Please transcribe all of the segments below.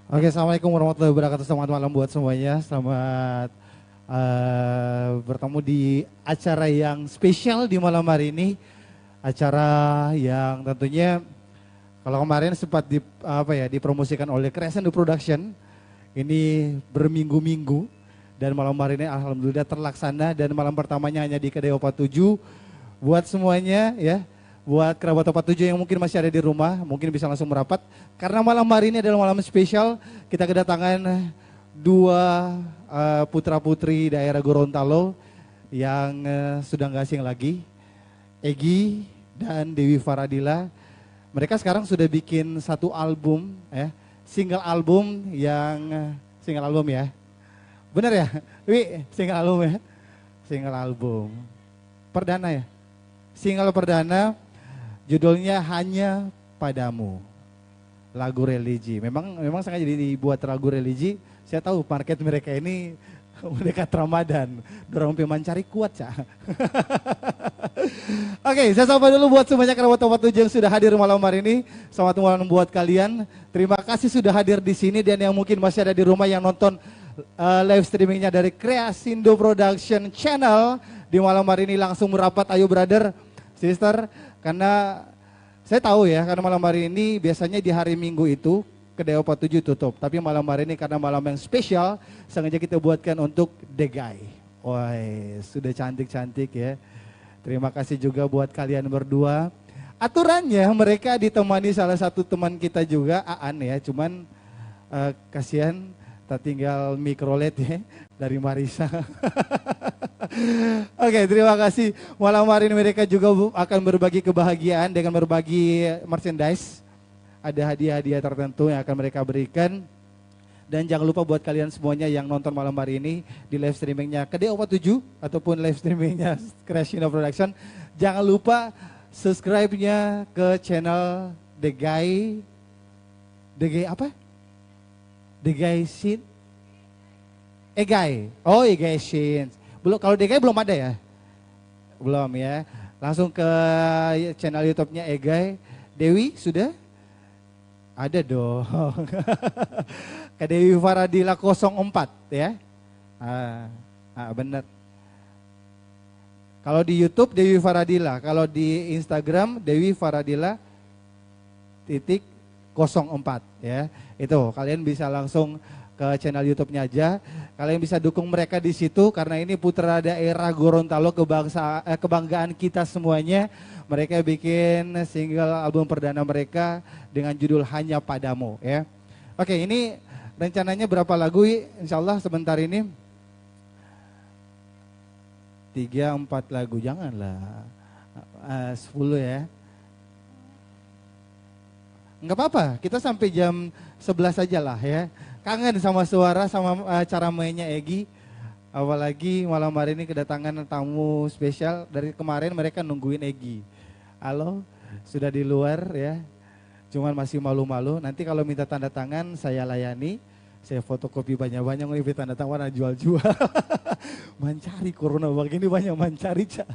Oke, assalamualaikum warahmatullahi wabarakatuh. Selamat malam buat semuanya. Selamat bertemu di acara yang spesial di malam hari ini. Acara yang tentunya kalau kemarin sempat dipromosikan oleh Crescendo Production. Ini berminggu-minggu dan malam hari ini alhamdulillah terlaksana dan malam pertamanya hanya di Kedai Opat 7. Buat semuanya ya. Buat kerabat Opat 7 yang mungkin masih ada di rumah, mungkin bisa langsung merapat. Karena malam hari ini adalah malam spesial, kita kedatangan dua putra putri daerah Gorontalo yang sudah nggak asing lagi, Egy dan Dewi Faradila. Mereka sekarang sudah bikin satu album, single album ya. Benar ya, Wi, single album ya, single album perdana ya, single perdana. Judulnya Hanya Padamu, lagu religi. Memang sengaja dibuat lagu religi. Saya tahu market mereka ini mendekat Ramadan. Dorong mencari kuat, Cak. Oke, saya sapa dulu buat semuanya kerabat Opat 7 yang sudah hadir malam hari ini. Selamat malam buat kalian. Terima kasih sudah hadir di sini dan yang mungkin masih ada di rumah yang nonton live streamingnya dari Crescendo Production Channel di malam hari ini langsung merapat. Ayo brother, sister. Karena saya tahu ya, karena malam hari ini biasanya di hari Minggu itu Kedai Opat 7 tutup. Tapi malam hari ini karena malam yang spesial, sengaja kita buatkan untuk The Guy. Wah, sudah cantik-cantik ya. Terima kasih juga buat kalian berdua. Aturannya mereka ditemani salah satu teman kita juga, Aan ya. Cuman kasihan tak tinggal mikrolet ya dari Marisa. Oke, terima kasih. Malam hari ini mereka juga akan berbagi kebahagiaan dengan berbagi merchandise. Ada hadiah-hadiah tertentu yang akan mereka berikan. Dan jangan lupa buat kalian semuanya yang nonton malam hari ini di live streamingnya Kedai Opat 7 ataupun live streamingnya Crescendo Production. Jangan lupa subscribe-nya ke channel The Guy apa? The Guy Shin? Egay. Oh, Egay Shin. Belum, kalau Egay belum ada ya? Belum ya. Langsung ke channel YouTube-nya Egay. Dewi sudah? Ada dong. Ke Dewi Faradila 04 ya. Benar. Kalau di YouTube Dewi Faradila, kalau di Instagram Dewi Faradila titik 04 ya. Itu kalian bisa langsung ke channel YouTube-nya aja. Kalian bisa dukung mereka di situ karena ini putra daerah Gorontalo, kebanggaan kita semuanya. Mereka bikin single album perdana mereka dengan judul Hanya Padamu ya. Oke, ini rencananya berapa lagu? Insya Allah sebentar ini 3-4 lagu, janganlah 10 ya. Enggak apa-apa, kita sampai jam 11 aja lah ya. Kangen sama suara, sama cara mainnya Egy. Apalagi malam hari ini kedatangan tamu spesial. Dari kemarin mereka nungguin Egy. Halo, sudah di luar ya. Cuman masih malu-malu. Nanti kalau minta tanda tangan saya layani. Saya fotokopi banyak-banyak, ini tanda tangan jual-jual. Mencari corona begini banyak mencari, Cak.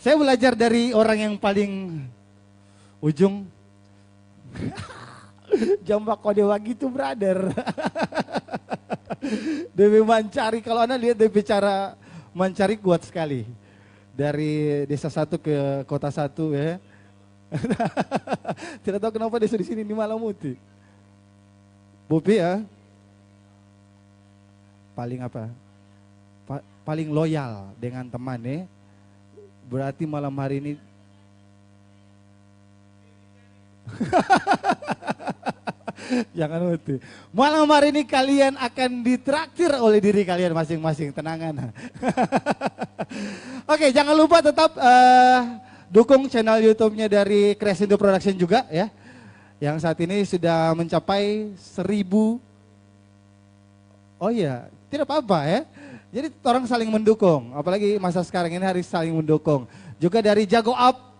Saya belajar dari orang yang paling ujung. Jambak kode begitu brother. DP mencari, kalau Anda lihat DP cara mencari kuat sekali. Dari desa satu ke kota satu ya. Tidak tahu kenapa desa di sini di Malamuti. Bopi ya. Paling apa? Paling loyal dengan teman ya. Berarti malam hari ini jangan mati. Malam hari ini kalian akan ditraktir oleh diri kalian masing-masing. Tenangan. Oke, jangan lupa tetap dukung channel YouTube-nya dari Crescendo Production juga ya. Yang saat ini sudah mencapai 1000. Oh iya, tidak apa-apa ya. Jadi orang saling mendukung. Apalagi masa sekarang ini harus saling mendukung. Juga dari Jago Up.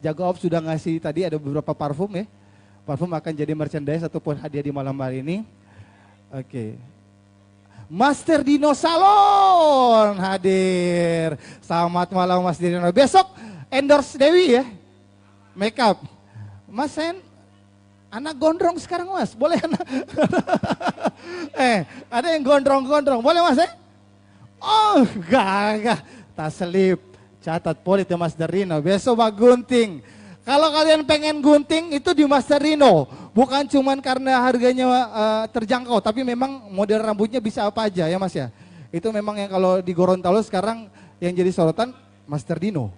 Jago Up sudah ngasih tadi ada beberapa parfum ya. Parfum akan jadi merchandise ataupun hadiah di malam hari ini. Oke. Master Dino Salon hadir. Selamat malam Mas Dino. Besok endorse Dewi ya. Makeup. Mas Sen Anak gondrong sekarang mas, boleh anak? Ada yang gondrong-gondrong, boleh mas Oh, enggak. Tak selip, catat polit ya Mas Darino, besok mah gunting. Kalau kalian pengen gunting itu di Mas Darino, bukan cuman karena harganya terjangkau, tapi memang model rambutnya bisa apa aja ya mas ya. Itu memang yang kalau di Gorontalo sekarang yang jadi sorotan Mas Dardino.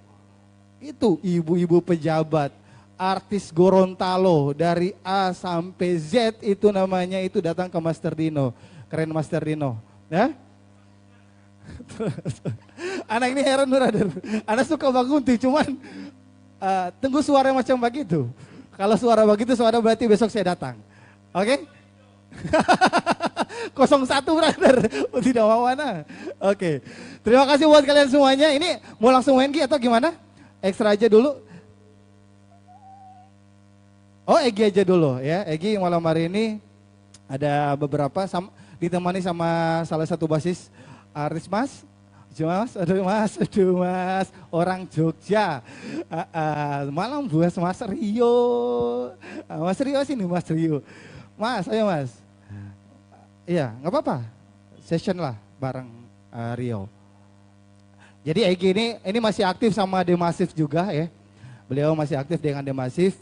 Itu ibu-ibu pejabat, artis Gorontalo dari A sampai Z itu namanya itu datang ke Mas Dardino. Keren Mas Dardino. Ya? Anak ini heran brother. Anak suka bagunti cuman tunggu suara macam begitu. Kalau suara begitu suara berarti besok saya datang. Oke? 01 brother, tidak mau mana. Oke. Terima kasih buat kalian semuanya. Ini mau langsung main Gi atau gimana? Ekstra aja dulu. Oh Egi aja dulu ya. Egi malam hari ini ada beberapa ditemani sama salah satu basis artis mas. Aduh mas, orang Jogja. Malam buas Mas Rio. Mas Rio sini Mas Rio. Mas, ayo mas. Iya, nggak apa-apa. Session lah bareng Rio. Jadi Egi ini masih aktif sama The Massive juga ya. Beliau masih aktif dengan The Massive.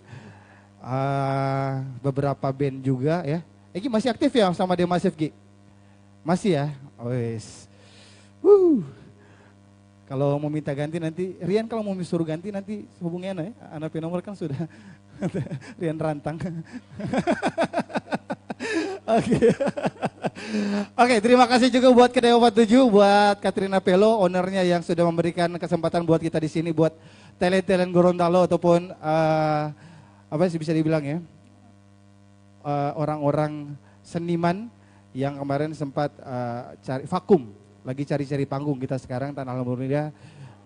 Beberapa band juga ya. Egi masih aktif ya sama The Massive Gi? Masih ya? Wes. Kalau mau minta ganti nanti, Rian kalau mau suruh ganti nanti hubungin ya. Anak nomor kan sudah Rian Rantang. Oke, terima kasih juga buat Kedai 47, buat Katrina Pelo, ownernya yang sudah memberikan kesempatan buat kita di sini, buat talent-talent Gorontalo ataupun apa sih bisa dibilang ya, orang-orang seniman yang kemarin sempat cari vakum, lagi cari-cari panggung kita sekarang. Dan alhamdulillah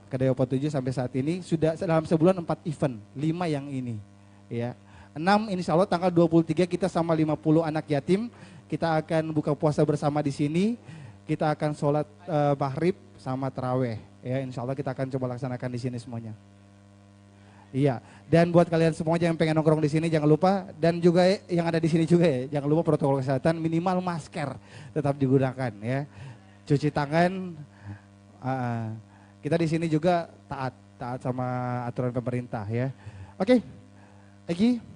Kedai 47 sampai saat ini sudah dalam sebulan 4 event, 5 yang ini ya. 6 insya Allah tanggal 23 kita sama 50 anak yatim, kita akan buka puasa bersama di sini, kita akan sholat maghrib sama taraweh ya, insya Allah kita akan coba laksanakan di sini semuanya. Iya, dan buat kalian semua yang pengen nongkrong di sini jangan lupa, dan juga yang ada di sini juga ya, jangan lupa protokol kesehatan, minimal masker tetap digunakan ya, cuci tangan. Kita di sini juga taat sama aturan pemerintah ya. Oke, Egi.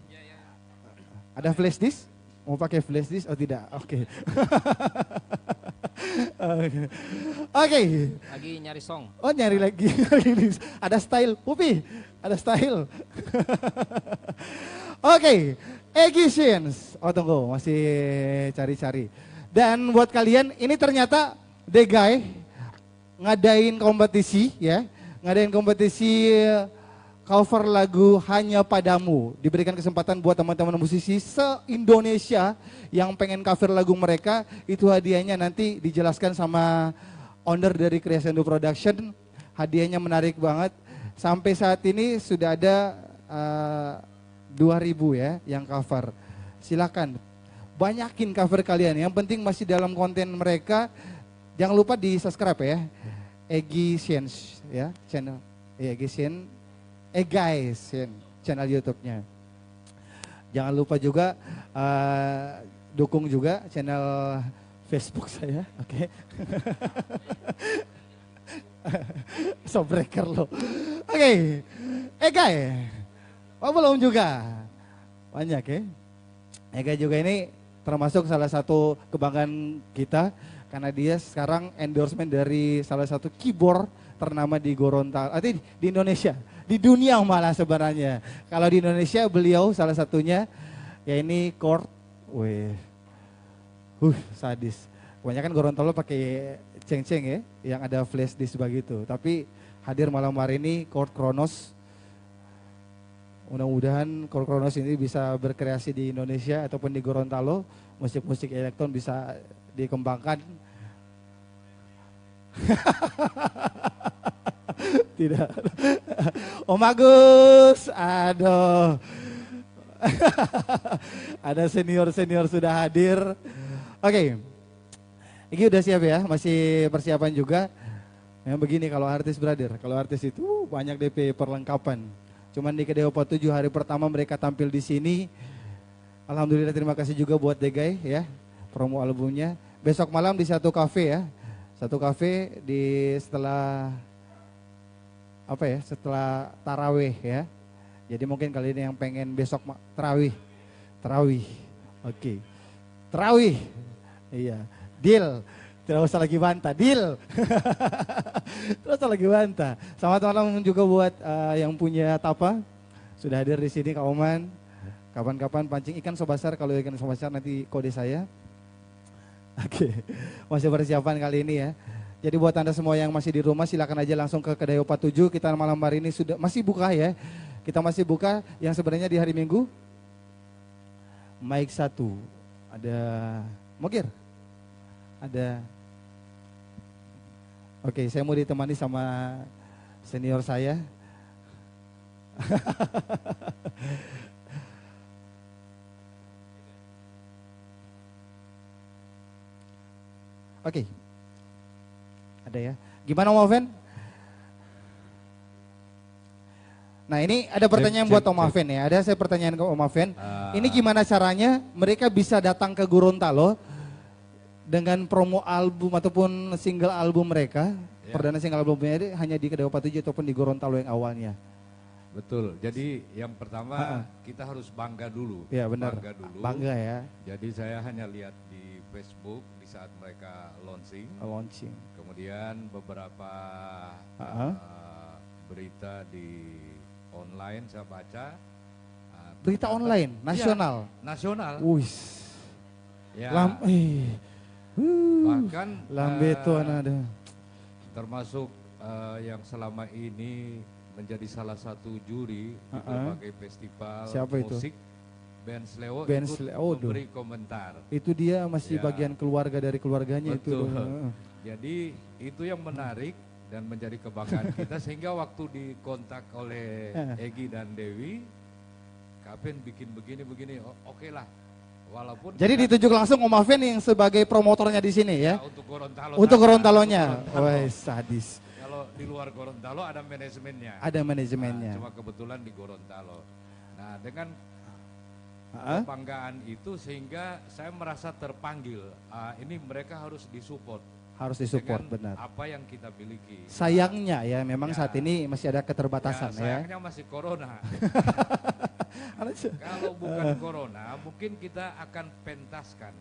Ada flash disk? Mau pakai flash disk? Oh tidak, oke. Oke. Lagi nyari song. Oh nyari lagi. Ada style, Pupi. Ada style. Oke, Egi Shins. Oh tunggu, masih cari-cari. Dan buat kalian, ini ternyata The Guy ngadain kompetisi ya. Ngadain kompetisi cover lagu Hanya Padamu. Diberikan kesempatan buat teman-teman musisi se-Indonesia yang pengen cover lagu mereka. Itu hadiahnya nanti dijelaskan sama owner dari Crescendo Production. Hadiahnya menarik banget. Sampai saat ini sudah ada 2.000 ya yang cover. Silakan banyakin cover kalian. Yang penting masih dalam konten mereka. Jangan lupa di subscribe ya. Egi Shins ya channel. Egi Shins. Guys, channel YouTube-nya. Jangan lupa juga dukung juga channel Facebook saya, oke? Sobreker lo. Oke. Guys. Oh belum juga. Banyak ya. Guys juga ini termasuk salah satu kebanggaan kita karena dia sekarang endorsement dari salah satu keyboard ternama di Gorontalo, di Indonesia, di dunia malah sebenarnya. Kalau di Indonesia beliau salah satunya, ya ini chord, sadis. Kebanyakan Gorontalo pakai ceng-ceng ya, yang ada flash disk begitu. Tapi hadir malam hari ini chord Kronos. Mudah-mudahan chord Kronos ini bisa berkreasi di Indonesia ataupun di Gorontalo, musik-musik elektron bisa dikembangkan. Tidak. Om Agus, aduh. Ada senior-senior sudah hadir. Oke. Ini udah siap ya, masih persiapan juga. Yang begini kalau artis brother, kalau artis itu banyak DP perlengkapan. Cuman di Kedai 47 hari pertama mereka tampil di sini. Alhamdulillah terima kasih juga buat Degai ya, promo albumnya. Besok malam di satu kafe ya. Satu kafe di setelah apa ya? Setelah tarawih ya. Jadi mungkin kali ini yang pengen besok tarawih. Tarawih. Oke. Tarawih. Iya. Deal. Tidak usah lagi bantah, deal. Tidak usah lagi bantah. Selamat malam juga buat yang punya tapa. Sudah hadir di sini Kak Oman. Kapan-kapan pancing ikan sobasar, kalau ikan sobasar nanti kode saya. Oke, masih persiapan kali ini ya. Jadi buat Anda semua yang masih di rumah silakan aja langsung ke kedai 47. Kita malam hari ini sudah masih buka ya. Kita masih buka yang sebenarnya di hari Minggu. Mic 1. Ada Mogir. Ada. Oke, saya mau ditemani sama senior saya. Oke. Ada ya. Gimana Om Aven? Nah ini ada pertanyaan buat Om Aven ya. Ada saya pertanyaan ke Om Aven. Ini gimana caranya mereka bisa datang ke Gorontalo dengan promo album ataupun single album mereka. Ya. Perdana single albumnya ini hanya di Kedai 47 ataupun di Gorontalo yang awalnya. Betul. Jadi yang pertama kita harus bangga dulu. Iya benar. Bangga dulu. Bangga ya. Jadi saya hanya lihat di Facebook di saat mereka launching. Kemudian beberapa berita di online saya baca. Berita online nasional. Ya, nasional. Wih. Ya. Bahkan lambe itu ada. Termasuk yang selama ini menjadi salah satu juri di berbagai festival musik. Ben Sleo ikut memberi komentar. Itu dia masih bagian keluarga dari keluarganya. Betul. Itu. Jadi itu yang menarik dan menjadi kebanggaan kita sehingga waktu dikontak oleh Egi dan Dewi, Kapen bikin begini, oke lah. Walaupun jadi ditunjuk langsung Om Aven yang sebagai promotornya di sini ya? Untuk Gorontalo. Untuk Gorontalonya. Wah, sadis. Kalau di luar Gorontalo ada manajemennya. Ada manajemennya. Cuma kebetulan di Gorontalo. Nah, dengan kebanggaan itu sehingga saya merasa terpanggil. Ini mereka harus disupport. Harus disupport, benar. Apa yang kita miliki. Sayangnya ya, memang saat ini masih ada keterbatasan ya. Sayangnya masih corona. Kalau bukan corona, mungkin kita akan pentaskan.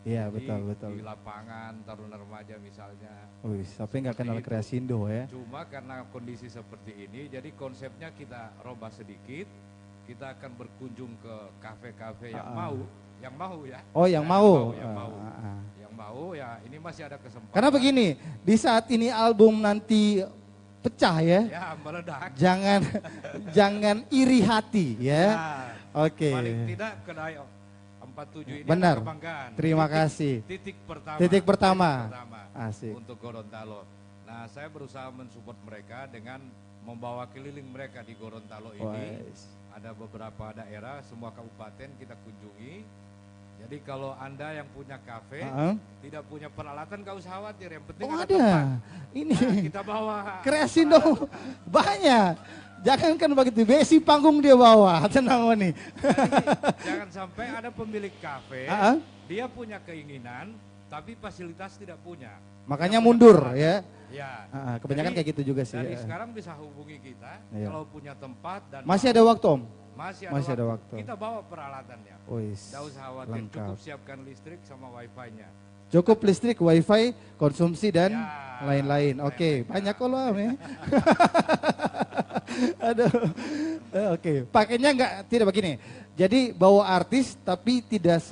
Iya betul. Di lapangan Taruna Remaja misalnya. Wih, tapi nggak kenal Kreasindo ya. Cuma karena kondisi seperti ini, jadi konsepnya kita robah sedikit. Kita akan berkunjung ke kafe-kafe yang mau ya. Oh yang mau. Yang mau ya, ini masih ada kesempatan. Karena begini, di saat ini album nanti pecah ya. Ya meledak. Jangan iri hati ya. Oke. Paling tidak kedai 47 ini benar. Ada kebanggaan. Terima kasih. Titik pertama. Asik. Untuk Gorontalo. Nah saya berusaha mensupport mereka dengan membawa keliling mereka di Gorontalo ini. Ada beberapa daerah, semua kabupaten kita kunjungi. Jadi kalau Anda yang punya kafe, tidak punya peralatan gak usah khawatir, yang penting ada tempat. Ini kita bawa. Kreasindo banyak. Jangankan begitu, besi panggung dia bawa, tenang nih. Jangan sampai ada pemilik kafe, dia punya keinginan, tapi fasilitas tidak punya. Makanya mundur ya. Ya. Kebanyakan kayak gitu juga sih. Dari sekarang bisa hubungi kita, kalau punya tempat dan masih ada waktu Om? Masih ada waktu. Kita bawa peralatannya. Tidak usah khawatir, cukup siapkan listrik sama wifi-nya. Cukup listrik, wifi, konsumsi dan lain-lain. Oke, banyak kalau ya. Aduh. Oke, pakainya tidak begini. Jadi bawa artis tapi tidak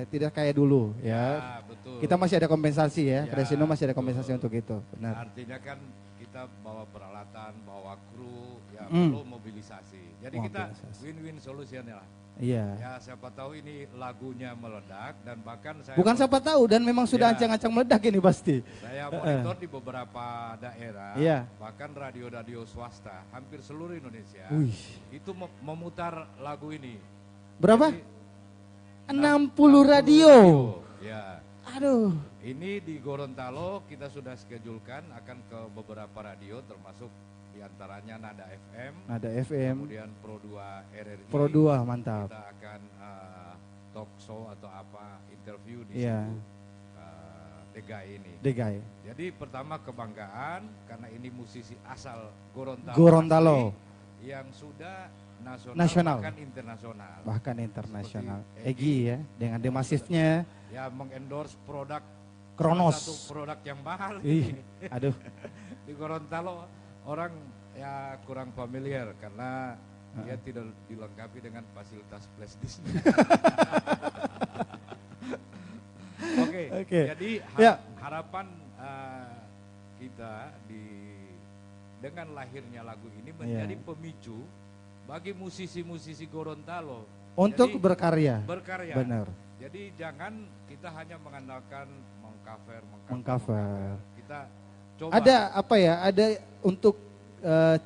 tidak kayak dulu ya. Betul. Kita masih ada kompensasi ya. Kreasindo masih ada kompensasi untuk itu. Benar. Artinya kan kita bawa peralatan, bawa kru, ya perlu mobilisasi. Jadi kita win-win solution lah. Iya. Ya siapa tahu ini lagunya meledak dan bahkan saya bukan siapa tahu dan memang sudah ancang-ancang meledak ini pasti. Saya monitor di beberapa daerah, bahkan radio-radio swasta hampir seluruh Indonesia itu memutar lagu ini. Berapa? Jadi, 60 radio. Ya. Aduh. Ini di Gorontalo kita sudah schedulkan akan ke beberapa radio termasuk diantaranya Nada FM, Nada FM, kemudian Pro 2 RRI. Pro 2 mantap. Kita akan talk show atau apa interview di Iya. situ. Degai ini. Degai. Jadi pertama kebanggaan karena ini musisi asal Gorontalo. Gorontalo. Asli, yang sudah Nasional. bahkan internasional. Bahkan internasional. Seperti Egi ya, dengan demasifnya Ya mengendorse produk Kronos. salah satu produk yang mahal. Ih, aduh. Di Gorontalo orang ya kurang familiar karena dia tidak dilengkapi dengan fasilitas flash disk. Oke, jadi Ya. harapan kita dengan lahirnya lagu ini menjadi pemicu bagi musisi-musisi Gorontalo Untuk jadi, berkarya. Berkarya. Benar. Jadi jangan kita hanya mengandalkan mengcover. Kita coba. Ada apa ya? Ada untuk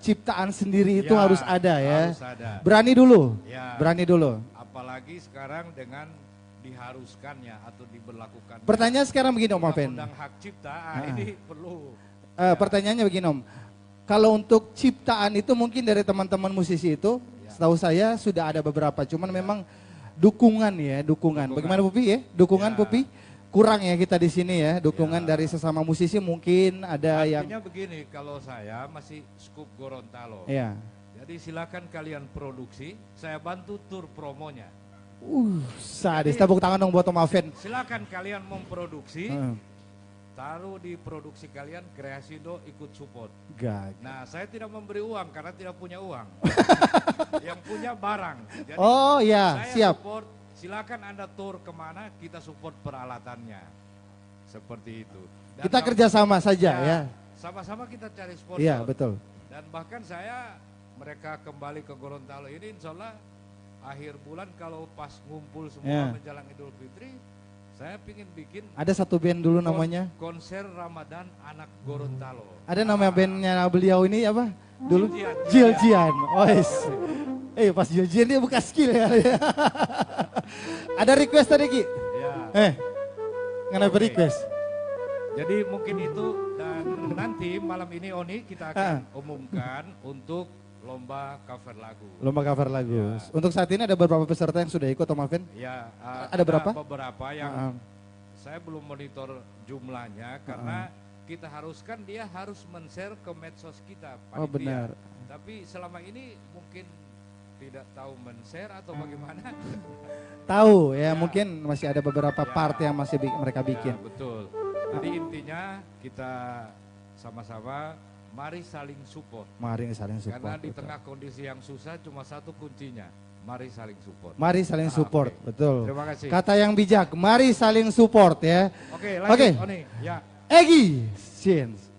ciptaan sendiri itu harus ada ya. Harus ada. Berani dulu. Ya. Berani dulu. Apalagi sekarang dengan diharuskannya atau diberlakukan. Pertanyaan sekarang begini Om Alven. Undang hak cipta ini perlu. Pertanyaannya begini Om. Kalau untuk ciptaan itu mungkin dari teman-teman musisi itu, setahu saya sudah ada beberapa. Cuman memang dukungan. Bagaimana Pupi ya? Dukungan Pupi? Kurang ya kita di sini ya. Dukungan dari sesama musisi mungkin ada yang. Artinya begini, kalau saya masih skup Gorontalo. Iya. Jadi silakan kalian produksi, saya bantu tur promonya. Sadis. Tepuk tangan dong buat Om Alven. Silakan kalian memproduksi, taruh di produksi kalian, Kreasindo ikut support. Gak. Nah, saya tidak memberi uang karena tidak punya uang. Yang punya barang. Jadi Oh ya, saya siap. support, silakan Anda tur kemana, kita support peralatannya. Seperti itu. Dan Kita kerjasama saja ya. Sama-sama kita cari sponsor. Iya betul. Dan bahkan mereka kembali ke Gorontalo ini insya Allah akhir bulan kalau pas ngumpul semua menjelang Idul Fitri, saya pingin bikin. Ada satu band dulu namanya. Konser Ramadan Anak Gorontalo. Ada nama bandnya beliau ini apa? Dulu? Jiljian. Jiljian. Pas Jiljian dia buka skill ya. Ada request tadi Ki? Ya. Kenapa request? Jadi mungkin itu dan nanti malam ini Oni kita akan umumkan untuk lomba cover lagu. Lomba cover lagu. Untuk saat ini ada beberapa peserta yang sudah ikut Om Alven? Ya, ada berapa? Beberapa yang saya belum monitor jumlahnya karena kita haruskan dia harus men-share ke medsos kita. Panitia. Oh benar. Tapi selama ini mungkin tidak tahu men-share atau bagaimana. Tahu ya, mungkin masih ada beberapa part yang masih mereka bikin. Ya, betul. Jadi intinya kita sama-sama mari saling support. Mari saling support. Karena di tengah kondisi yang susah cuma satu kuncinya. Mari saling support. Mari saling support, betul. Terima kasih. Kata yang bijak, mari saling support ya. Oke, lanjut Oni. Ya. Egi Sins.